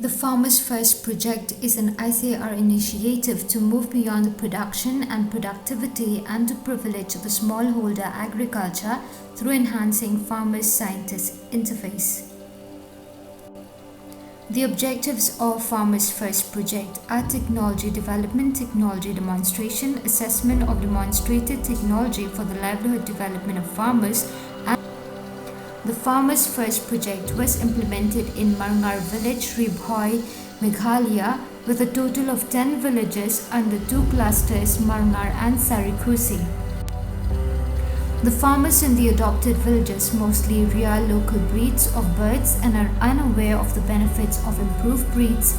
The Farmers First project is an ICAR initiative to move beyond the production and productivity and to privilege the smallholder agriculture through enhancing farmers-scientist interface. The objectives of Farmers First project are technology development, technology demonstration, assessment of demonstrated technology for the livelihood development of farmers. The Farmers First project was implemented in Marngar village, Ribhoi, Meghalaya, with a total of 10 villages under 2 clusters, Marngar and Sarikusi. The farmers in the adopted villages mostly rear local breeds of birds and are unaware of the benefits of improved breeds.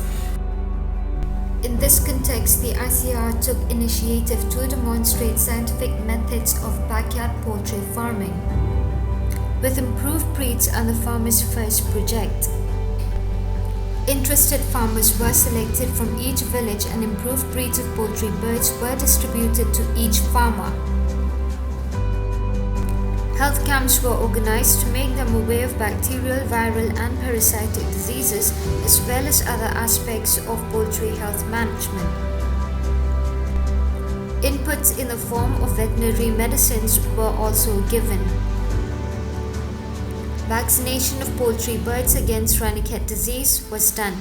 In this context, the ICAR took initiative to demonstrate scientific methods of backyard poultry farming with improved breeds on the Farmers First project. Interested farmers were selected from each village and improved breeds of poultry birds were distributed to each farmer. Health camps were organized to make them aware of bacterial, viral and parasitic diseases as well as other aspects of poultry health management. Inputs in the form of veterinary medicines were also given. Vaccination of poultry birds against Rannichet disease was done.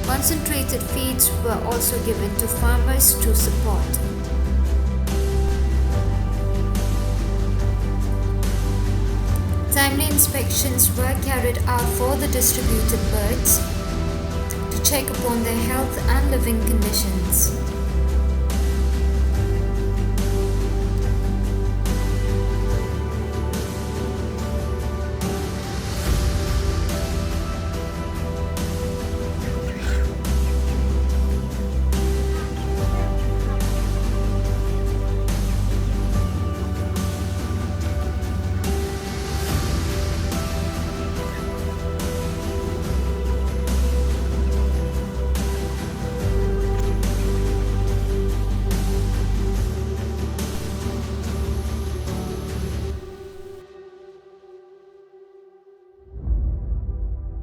Concentrated feeds were also given to farmers to support. Timely inspections were carried out for the distributed birds to check upon their health and living conditions.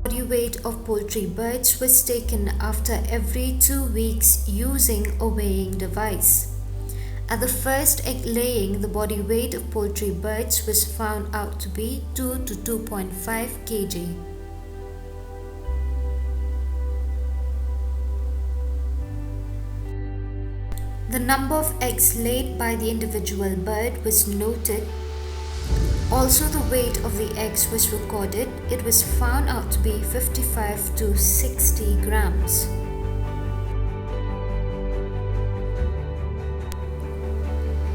Body weight of poultry birds was taken after every 2 weeks using a weighing device. At the first egg laying, the body weight of poultry birds was found out to be 2 to 2.5 kg. The number of eggs laid by the individual bird was noted. Also, the weight of the eggs was recorded. It was found out to be 55 to 60 grams.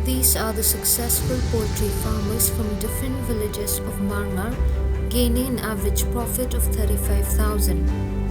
These are the successful poultry farmers from different villages of Marngar, gaining an average profit of 35,000.